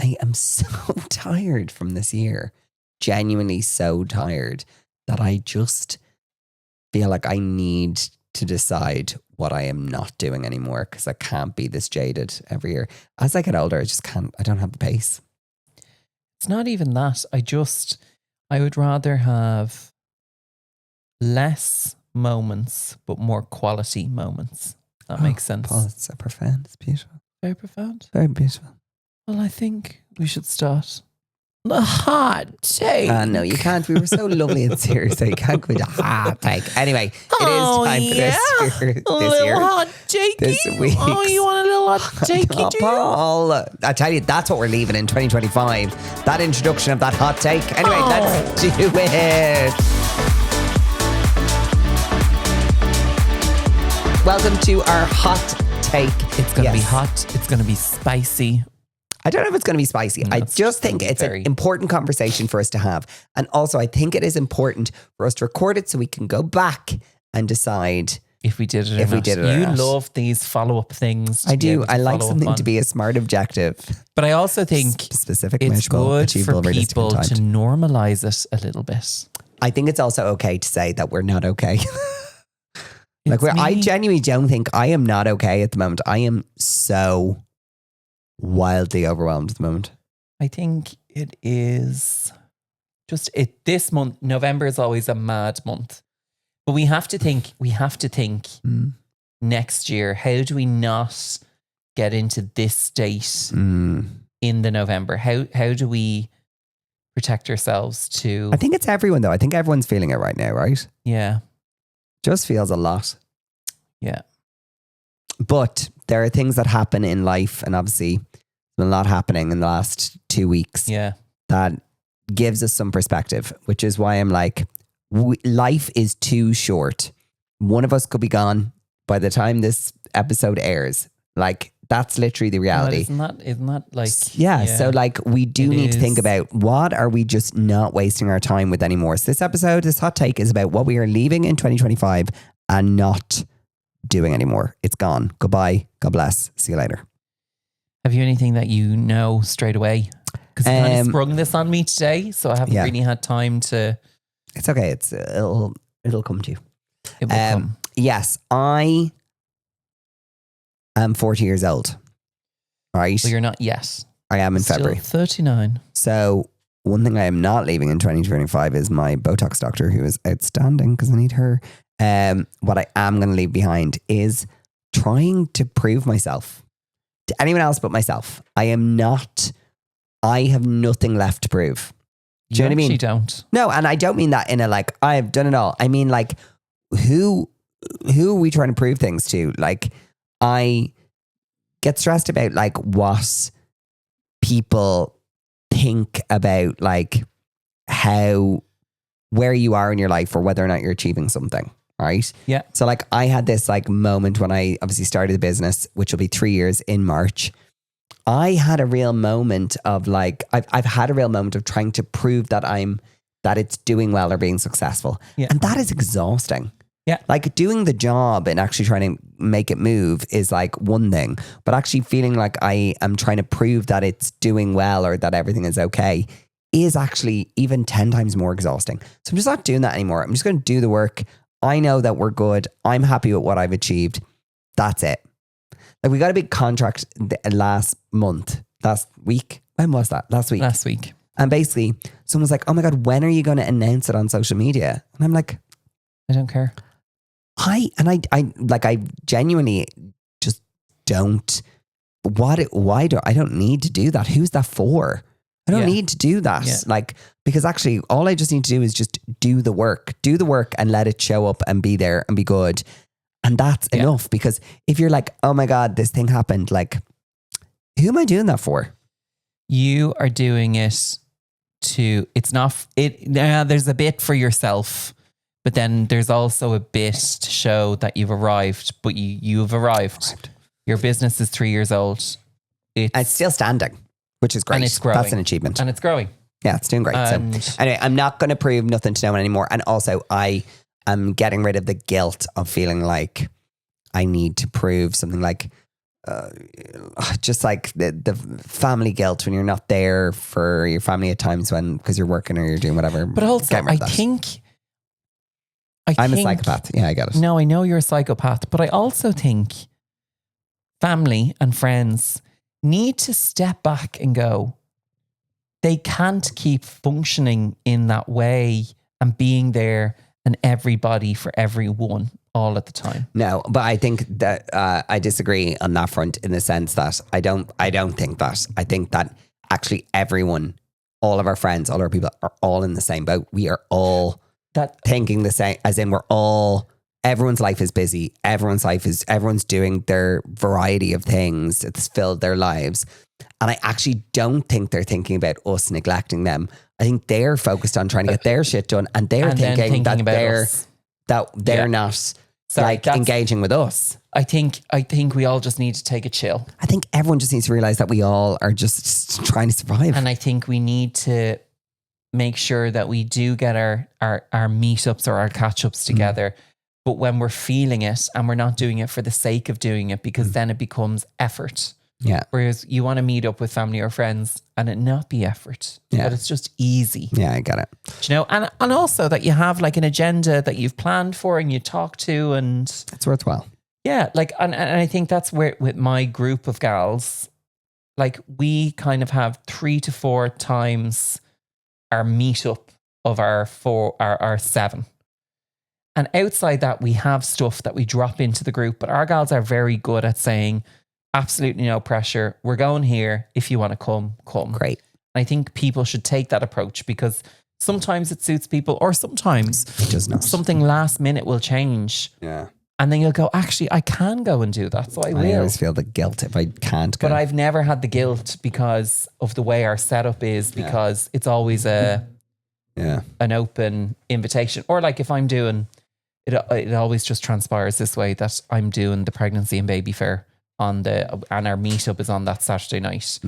I am so tired from this year. Genuinely so tired that I just feel like I need to decide what I am not doing anymore because I can't be this jaded every year. As I get older, I just can't, I don't have the pace. It's not even that. I would rather have less moments, but more quality moments. That makes sense. Paul, it's so profound. It's beautiful. Very profound. Very beautiful. Well, I think we should start the hot take. No, you can't. We were so lovely and serious. So you can't go to hot take. Anyway, it is time for this year. A little hot takey. This week. Oh, you want a little hot takey, do you? Paul, I tell you, that's what we're leaving in 2025. That introduction of that hot take. Anyway, let's do it. Welcome to our hot take. It's going to be hot. It's going to be spicy. I don't know if it's going to be spicy. I just think it's an important conversation for us to have. And also, I think it is important for us to record it so we can go back and decide if we did it or not. You love these follow-up things. I do. I like something to be a smart objective. But I also think specific, it's good for people to normalize it a little bit. I think it's also okay to say that we're not okay. I genuinely don't think I am not okay at the moment. I am so wildly overwhelmed at the moment. I think it is just this month. November is always a mad month, but we have to think next year, how do we not get into this state in the November? How do we protect ourselves to? I think it's everyone though. I think everyone's feeling it right now, right? Yeah. Just feels a lot. Yeah. But there are things that happen in life, and obviously there's a lot happening in the last 2 weeks. Yeah. That gives us some perspective, which is why I'm like, life is too short. One of us could be gone by the time this episode airs. Like, that's literally the reality. Well, isn't that like... Yeah, so like we do need to think about what are we just not wasting our time with anymore. So this episode, this hot take is about what we are leaving in 2025 and not doing anymore. It's gone. Goodbye. God bless. See you later. Have you anything that you know straight away? Because you kind of sprung this on me today, so I haven't really had time to... It's okay. It'll come to you. It will come. Yes, I am 40 years old. Right? Well, you're not yet. I am in February. 39. So one thing I am not leaving in 2025 is my Botox doctor, who is outstanding because I need her. What I am going to leave behind is trying to prove myself to anyone else but myself. I have nothing left to prove. Do you know what I mean? You don't. No, and I don't mean that in a like, I've done it all. I mean like, who are we trying to prove things to? Like, I get stressed about like what people think about like where you are in your life or whether or not you're achieving something. Right. Yeah. So like I had this like moment when I obviously started the business, which will be 3 years in March. I had a real moment of like, I've had a real moment of trying to prove that it's doing well or being successful. Yeah. And that is exhausting. Yeah. Like doing the job and actually trying to make it move is like one thing, but actually feeling like I am trying to prove that it's doing well or that everything is okay is actually even 10 times more exhausting. So I'm just not doing that anymore. I'm just going to do the work. I know that we're good. I'm happy with what I've achieved. That's it. Like we got a big contract last week. When was that? Last week. Last week. And basically someone's like, oh my God, when are you going to announce it on social media? And I'm like, I don't care. I genuinely just don't. I don't need to do that. Who's that for? I don't need to do that. Yeah. Like, because actually all I just need to do is just do the work and let it show up and be there and be good. And that's enough, because if you're like, oh my God, this thing happened, like, who am I doing that for? You are doing it there's a bit for yourself, but then there's also a bit to show that you've arrived, but you've arrived. Your business is 3 years old. It's still standing, which is great. And it's growing. That's an achievement. And it's growing. Yeah, it's doing great. So anyway, I'm not going to prove nothing to no one anymore. And also I am getting rid of the guilt of feeling like I need to prove something. Like just like the family guilt when you're not there for your family at times when because you're working or you're doing whatever. But also, Get rid of I that. think I'm a psychopath. Yeah, I get it. No, I know you're a psychopath, but I also think family and friends need to step back and go, they can't keep functioning in that way and being there and everybody for everyone all at the time. No, but I think that I disagree on that front in the sense that I don't think that. I think that actually everyone, all of our friends, all our people are all in the same boat. We are all thinking the same, as in everyone's life is busy. Everyone's doing their variety of things. It's filled their lives. And I actually don't think they're thinking about us neglecting them. I think they're focused on trying to get their shit done, and they're thinking that they're not engaging with us. I think we all just need to take a chill. I think everyone just needs to realize that we all are just trying to survive. And I think we need to make sure that we do get our meetups or our catch-ups together. But when we're feeling it and we're not doing it for the sake of doing it, because then it becomes effort. Yeah. Whereas you want to meet up with family or friends and it not be effort, but it's just easy. Yeah, I get it. Do you know, and also that you have like an agenda that you've planned for and you talk to, and it's worthwhile. Yeah, like, and I think that's where with my group of gals, like we kind of have 3 to 4 times our meetup of our 7. And outside that, we have stuff that we drop into the group, but our gals are very good at saying, absolutely no pressure. We're going here. If you want to come. Great. I think people should take that approach, because sometimes it suits people, or sometimes it does not. Something last minute will change. Yeah. And then you'll go, actually, I can go and do that. So I will. I always feel the guilt if I can't go. But I've never had the guilt because of the way our setup is, because it's always an open invitation. Or like if I'm doing, it always just transpires this way, that I'm doing the pregnancy and baby fair and our meetup is on that Saturday night.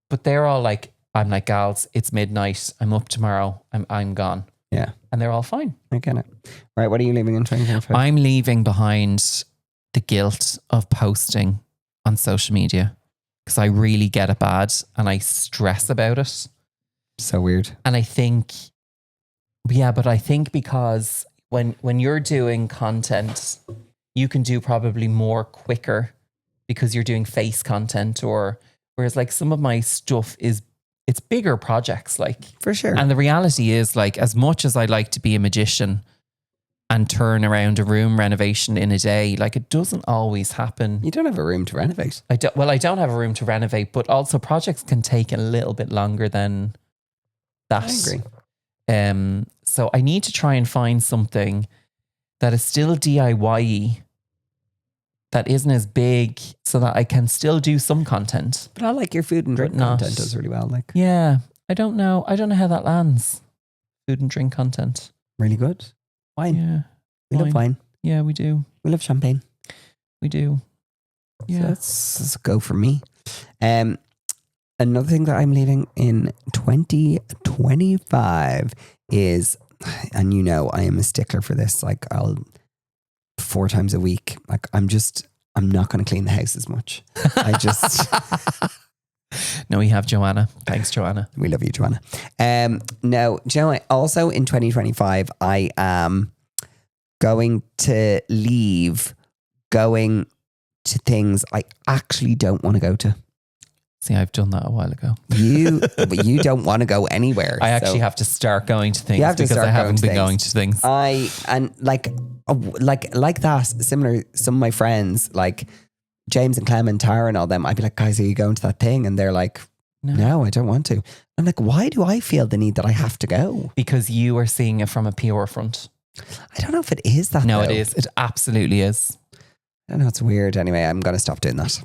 But they're all like, I'm like, gals, it's midnight. I'm up tomorrow. I'm gone. Yeah. And they're all fine. I get it. Right. What are you leaving in 2025? I'm leaving behind the guilt of posting on social media, because I really get it bad and I stress about it. So weird. And I think, but I think because when you're doing content, you can do probably more quicker because you're doing face content, or whereas like some of my stuff it's bigger projects, like, for sure. And the reality is, like, as much as I like to be a magician and turn around a room renovation in a day, like, it doesn't always happen. You don't have a room to renovate. I don't have a room to renovate, but also projects can take a little bit longer than that. I agree. So I need to try and find something that is still DIY-y, that isn't as big, so that I can still do some content. But I like your food and drink content does really well. Like, yeah, I don't know how that lands. Food and drink content. Really good. Wine. Yeah. We love wine. Yeah, we do. We love champagne. We do. Yeah. So let's go for me. Another thing that I'm leaving in 2025 is, and you know, I am a stickler for this. Like, I'll 4 times a week. Like, I'm not going to clean the house as much. I just... No, we have Joanna. Thanks, Joanna. We love you, Joanna. No, Joe, also in 2025, I am going to leave going to things I actually don't want to go to. See, I've done that a while ago. But you don't want to go anywhere. I actually have to start going to things because I haven't been going to things. Like that, similar, some of my friends, like James and Clem and Tara and all them, I'd be like, guys, are you going to that thing? And they're like, no, I don't want to. I'm like, why do I feel the need that I have to go? Because you are seeing it from a PR front. I don't know if it is that. No, though. it is. It absolutely is. I don't know. It's weird. Anyway, I'm going to stop doing that.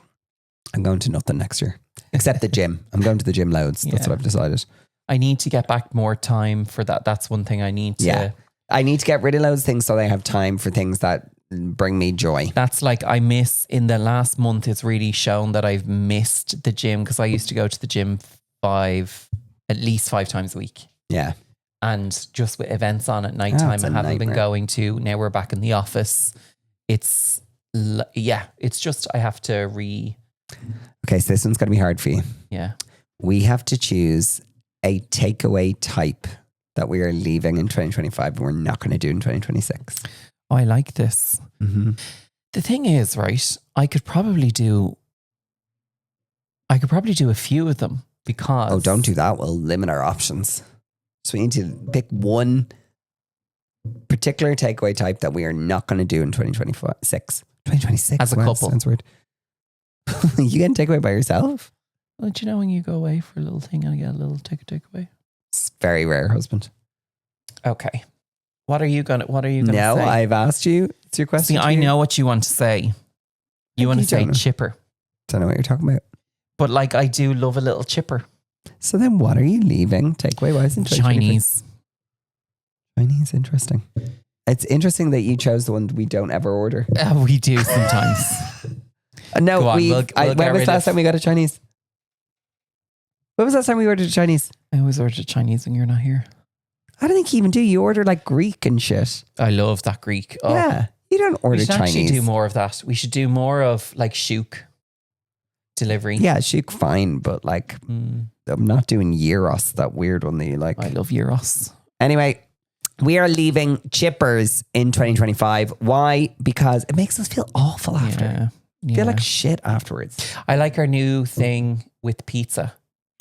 I'm going to nothing next year. Except the gym. I'm going to the gym loads. That's what I've decided. I need to get back more time for that. That's one thing I need to. Yeah. I need to get rid of loads of things so I have time for things that bring me joy. That's like, I miss, in the last month, it's really shown that I've missed the gym, because I used to go to the gym at least 5 times a week. Yeah. And just with events on at nighttime, I haven't been going to. Now we're back in the office. It's just, I have to Okay, so this one's going to be hard for you. Yeah. We have to choose a takeaway type that we are leaving in 2025 and we're not going to do in 2026. Oh, I like this. Mm-hmm. The thing is, right, I could probably do a few of them because... Oh, don't do that. We'll limit our options. So we need to pick one particular takeaway type that we are not going to do in 2026. 2026. As a couple. Sounds weird. You get a takeaway by yourself? Well, do you know when you go away for a little thing and get a little takeaway? It's very rare, husband. Okay. What are you gonna say? No, I've asked you. It's your question. See, I know what you want to say. You want to say chipper. Don't know what you're talking about. But like, I do love a little chipper. So then what are you leaving takeaway wise in Chinese? Interesting. It's interesting that you chose the one we don't ever order. We do sometimes. No, Go on, when was the last time we got a Chinese? When was the last time we ordered a Chinese? I always order Chinese when you're not here. I don't think you even do. You order like Greek and shit. I love that Greek. Oh. Yeah. You don't order we should Chinese. Actually do more of that. We should do more of like Shook delivery. Yeah, Shook fine, but like I'm not doing Euros, that weird one that you like. I love Euros. Anyway, we are leaving chippers in 2025. Why? Because it makes us feel awful after. Yeah. Feel like shit afterwards. I like our new thing with pizza.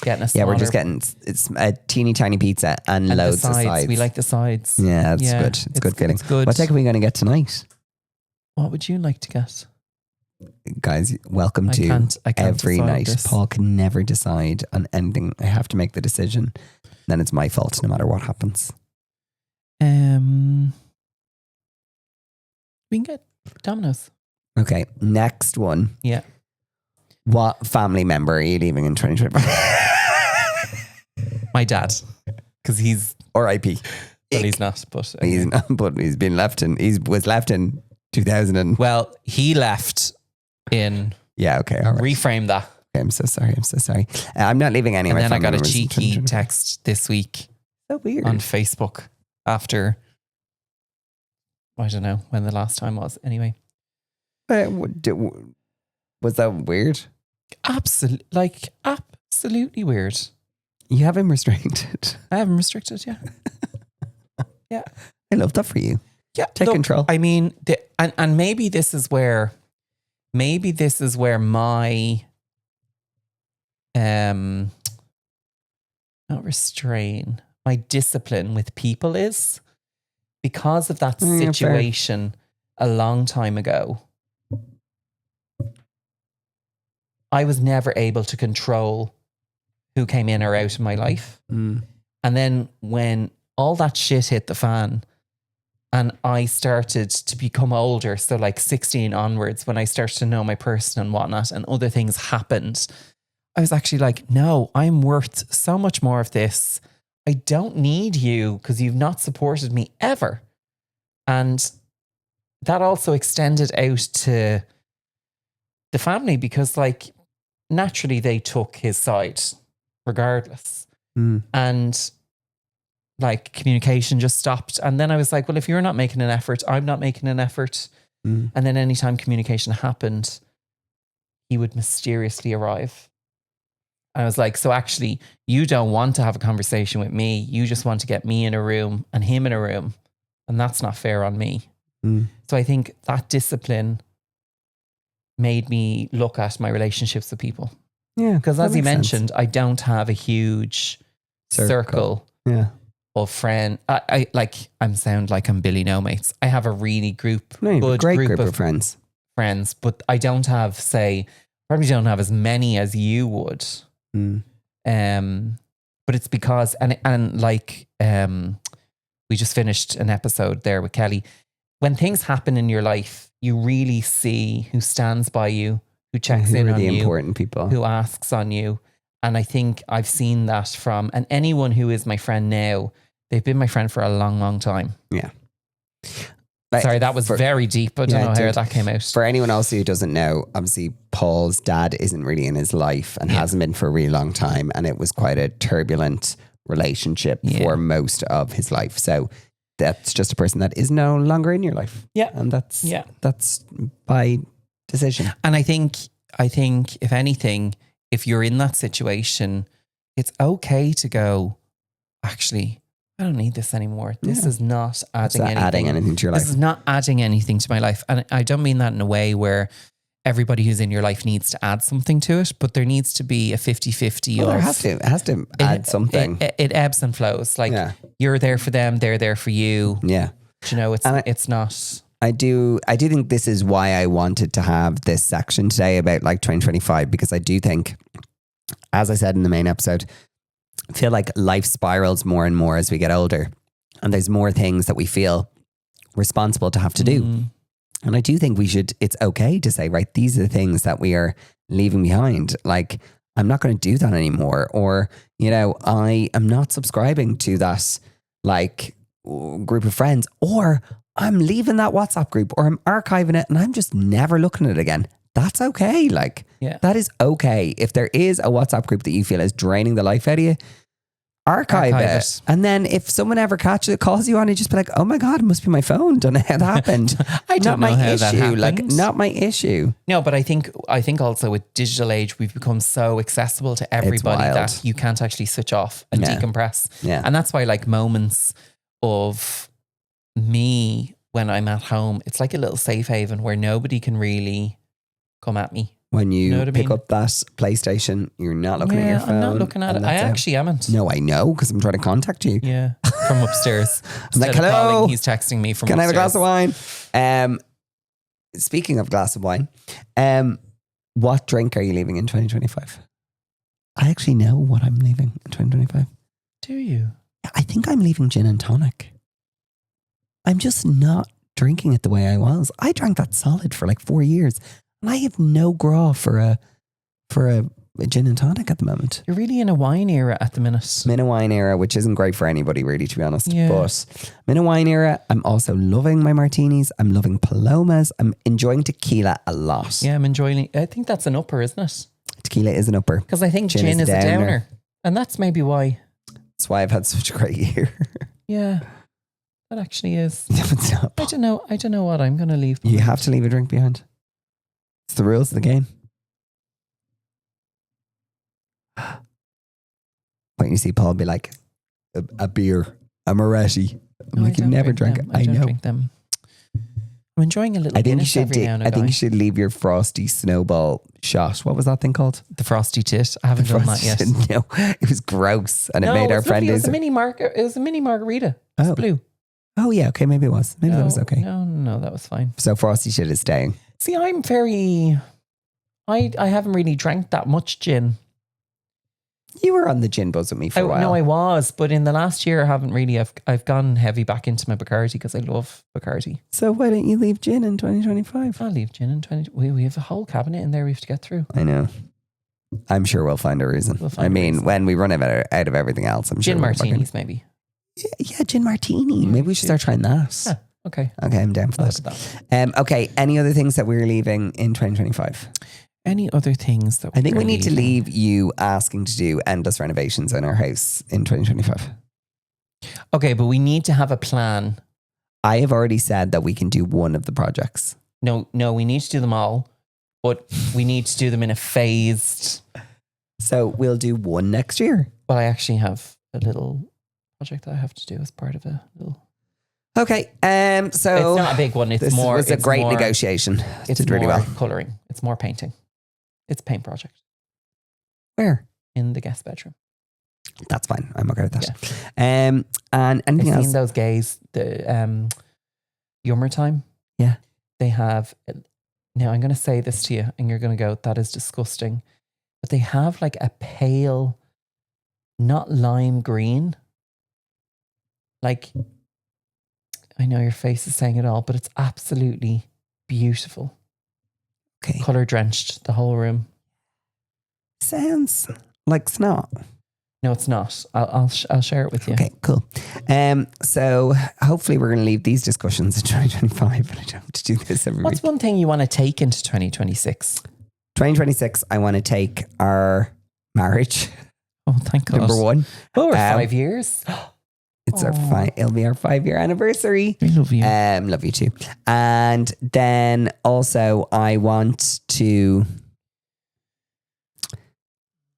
Getting a we're just getting it's a teeny tiny pizza and loads of sides. We like the sides. Yeah, it's good. It's good feeling. It's good. What take are we going to get tonight? What would you like to get? Guys, welcome to I can't every night. This. Paul can never decide on anything. I have to make the decision. Then it's my fault no matter what happens. We can get Domino's. Okay, next one. Yeah. What family member are you leaving in 2025? My dad, because he's R.I.P. Well, he's not, but he's not. But he's been left in. He was left in 2000 and. Well, he left in. Yeah. Okay. All right. Reframe that. Okay, I'm so sorry. I'm not leaving any of my family members. And then I got a cheeky text this week. So weird on Facebook after. I don't know when the last time was. Anyway. Was that weird? Absolutely weird. You have him restricted. I have him restricted, yeah. Yeah. I love that for you. Yeah. Take control. I mean, and maybe this is where my, not restrain, my discipline with people is because of that situation a long time ago. I was never able to control who came in or out of my life. And then when all that shit hit the fan and I started to become older, so like 16 onwards, when I started to know my person and whatnot and other things happened, I was actually like, no, I'm worth so much more of this. I don't need you because you've not supported me ever. And that also extended out to the family because like naturally they took his side regardless. And like communication just stopped. And then I was like, well, if you're not making an effort, I'm not making an effort. And then anytime communication happened, he would mysteriously arrive. I was like, so actually you don't want to have a conversation with me. You just want to get me in a room and him in a room. And that's not fair on me. So I think that discipline made me look at my relationships with people. Yeah. Because as you mentioned, I don't have a huge circle of friends. I sound like I'm Billy No Mates. I have a really good great group of friends, but I don't have, probably don't have as many as you would. But it's because, we just finished an episode there with Kelly. When things happen in your life, you really see who stands by you, who checks in on you, the important people, who asks on you. And I think I've seen that from, and anyone who is my friend now, they've been my friend for a long, long time. Yeah. Sorry, that was very deep. I don't know how that came out. For anyone else who doesn't know, obviously Paul's dad isn't really in his life and hasn't been for a really long time. And it was quite a turbulent relationship for most of his life. So that's just a person that is no longer in your life. Yeah. And that's by decision. And I think I think if anything, if you're in that situation, it's okay to go, actually, I don't need this anymore. This is not adding anything to your life. This is not adding anything to my life. And I don't mean that in a way where everybody who's in your life needs to add something to it, but there needs to be a 50-50. Well, it has to add something. It ebbs and flows. Like you're there for them, they're there for you. Yeah. Do you know, it's not. I do think this is why I wanted to have this section today about like 2025, because I do think, as I said in the main episode, I feel like life spirals more and more as we get older, and there's more things that we feel responsible to have to do. And I do think it's okay to say, right, these are the things that we are leaving behind. Like, I'm not going to do that anymore. Or, you know, I am not subscribing to that like group of friends, or I'm leaving that WhatsApp group, or I'm archiving it and I'm just never looking at it again. That's okay. Like, that is okay. If there is a WhatsApp group that you feel is draining the life out of you, archive it. And then if someone ever calls you on it, just be like, oh my God, it must be my phone. Don't know how that happened. I don't know how that happened. Like, not my issue. No, but I think also with digital age, we've become so accessible to everybody that you can't actually switch off and decompress. Yeah. And that's why like moments of me when I'm at home, it's like a little safe haven where nobody can really come at me. When you pick up that PlayStation, you're not looking at your phone. I'm not looking at it. I actually haven't. No, I know, because I'm trying to contact you. Yeah, from upstairs. I'm like, hello. He's texting me from upstairs. Can I have a glass of wine? Speaking of glass of wine, what drink are you leaving in 2025? I actually know what I'm leaving in 2025. Do you? I think I'm leaving gin and tonic. I'm just not drinking it the way I was. I drank that solid for like 4 years. And I have no graw for a gin and tonic at the moment. You're really in a wine era at the minute. I'm in a wine era, which isn't great for anybody really, to be honest. Yeah. But I'm in a wine era. I'm also loving my martinis. I'm loving palomas. I'm enjoying tequila a lot. Yeah, I'm enjoying it. I think that's an upper, isn't it? Tequila is an upper. Because I think gin is a downer. And that's maybe why. That's why I've had such a great year. Yeah, that actually is. No, it's not. I don't know what I'm going to leave behind. You have to leave a drink behind. It's the rules of the game. When you see Paul be like, a beer, a Moretti. I'm like, you've never drank it. I don't know. drink them. I'm enjoying a little Guinness every now and again. I think you should leave your frosty snowball shot. What was that thing called? The frosty tit. I haven't done that yet. No, it was gross, and it made our friend. It was a mini margarita. It was blue. Oh yeah, okay, maybe it was. Maybe that was okay. No, that was fine. So frosty shit is staying. See, I'm very. I haven't really drank that much gin. You were on the gin buzz with me for a while. No, I was, but in the last year, I haven't really. I've gone heavy back into my Bacardi because I love Bacardi. So why don't you leave gin in 2025? I'll leave gin in 20. We have a whole cabinet in there we have to get through. I know. I'm sure we'll find a reason. When we run out of everything else, I'm sure. Gin martinis, maybe. Yeah, gin martini. Maybe we should start trying that. Yeah, okay. Okay, I'm down for that. Okay, any other things that we're leaving in 2025? Any other things that I think we need to leave you asking to do endless renovations in our house in 2025. Okay, but we need to have a plan. I have already said that we can do one of the projects. No, we need to do them all, but we need to do them in a phased. So we'll do one next year. Well, I actually have a little project that I have to do as part of a little. Okay, so it's not a big one. It's more. It was a great negotiation. It's did really well. Colouring. It's more painting. It's a paint project. Where? In the guest bedroom. That's fine. I'm okay with that. Yeah. And anything else? I've seen those gays, the Yummer Time. Yeah. They have, now I'm going to say this to you and you're going to go, that is disgusting. But they have like a pale, not lime green. Like, I know your face is saying it all, but it's absolutely beautiful. Okay. Colour drenched, the whole room. Sounds like snot. No, it's not. I'll share it with you. Okay, cool. So hopefully we're going to leave these discussions in 2025, but I don't have to do this every week. What's one thing you want to take into 2026? 2026, I want to take our marriage. Oh, thank God. Number one. Oh, we're 5 years. It's it'll be our 5-year anniversary. We love you. Love you too. And then also I want to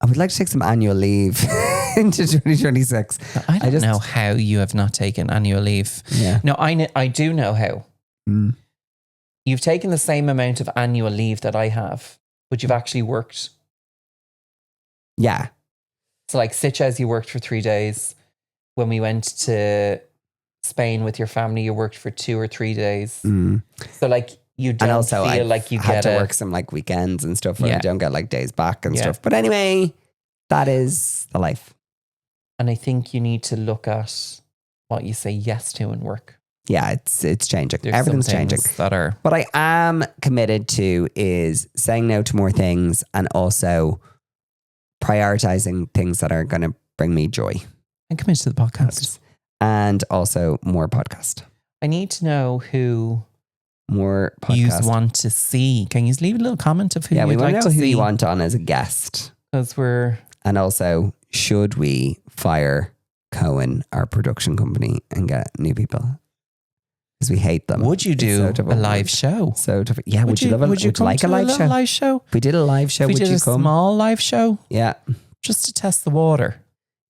would like to take some annual leave into 2026. I don't know how you have not taken annual leave. Yeah. No, I do know how. You've taken the same amount of annual leave that I have, but you've actually worked. Yeah. So like Sitges, you worked for 3 days. When we went to Spain with your family, you worked for 2 or 3 days. So like you don't also, feel like you had get to work some like weekends and stuff where Yeah. you don't get like days back and stuff. But anyway, that is the life. And I think you need to look at what you say yes to in work. Yeah, it's changing. There's Everything's some things changing. that are. What I am committed to is saying no to more things and also prioritizing things that are going to bring me joy. And committed to the podcast. And also more podcast. I need to know who more podcast. you want to see. Can you leave a little comment of who we you'd want like to know to who see? you want on as a guest. Because we're... And also, should we fire Cohen, our production company, and get new people? Because we hate them. Would you do a live show? So different. Yeah, would you come like to a live show? Live show? If we did a live show, if we would did you a come? Small live show? Yeah. Just to test the water.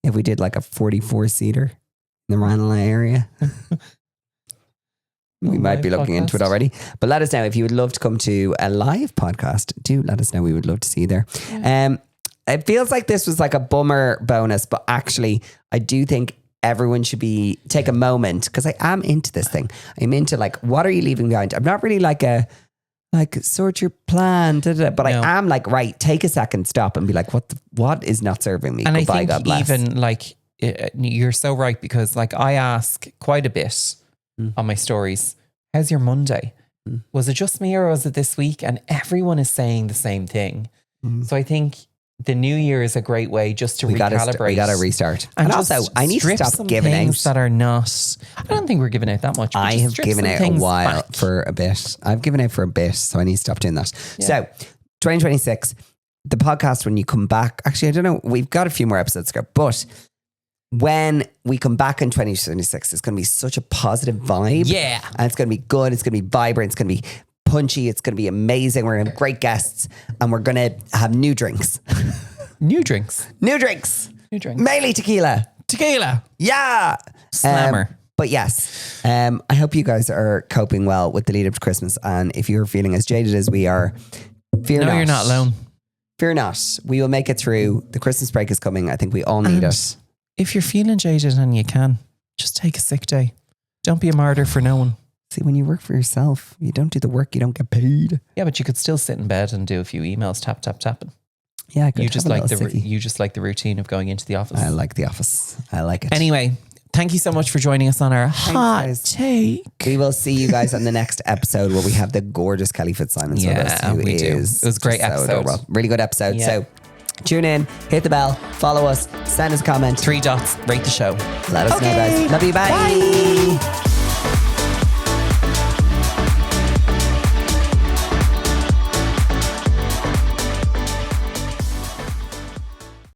If we did like a 44-seater in the Ranelagh area. We might be looking into it already. But let us know if you would love to come to a live podcast. Do let us know. We would love to see you there. Yeah. It feels like this was like a bummer bonus, but actually I do think everyone should take a moment, because I am into this thing. I'm into like, what are you leaving behind? I'm not really like sort your plan, but I am like, right, take a second, stop and be like, what is not serving me? And Goodbye, I think God bless. even like, you're so right, because like I ask quite a bit on my stories, how's your Monday? Was it just me or was it this week? And everyone is saying the same thing. So I think the new year is a great way just to recalibrate. We got to restart. And also, I need to stop giving things out. that are not. I don't think we're giving out that much. I have given out a while for a bit. I've given out for a bit, so I need to stop doing that. Yeah. So, 2026, the podcast, when you come back, actually, I don't know, we've got a few more episodes to go, but when we come back in 2026, it's going to be such a positive vibe. Yeah. And it's going to be good. It's going to be vibrant. It's going to be punchy. It's going to be amazing. We're going to have great guests and we're going to have new drinks. New drinks. Mainly tequila. Yeah. Slammer. But yes, I hope you guys are coping well with the lead up to Christmas. And if you're feeling as jaded as we are, fear not. No, you're not alone. Fear not. We will make it through. The Christmas break is coming. I think we all need it. If you're feeling jaded and you can, just take a sick day. Don't be a martyr for no one. See, when you work for yourself, you don't do the work, you don't get paid. Yeah, but you could still sit in bed and do a few emails, tapping. Yeah, I could. You just like the routine of going into the office. I like the office. I like it. Anyway, thank you so much for joining us on our hot take. We will see you guys on the next episode where we have the gorgeous Kelly Fitzsimons with us. Yeah, we do. It was a great episode. Really good episode. So tune in, hit the bell, follow us, send us a comment. 3 dots, rate the show. Let us know, guys. Love you. Bye.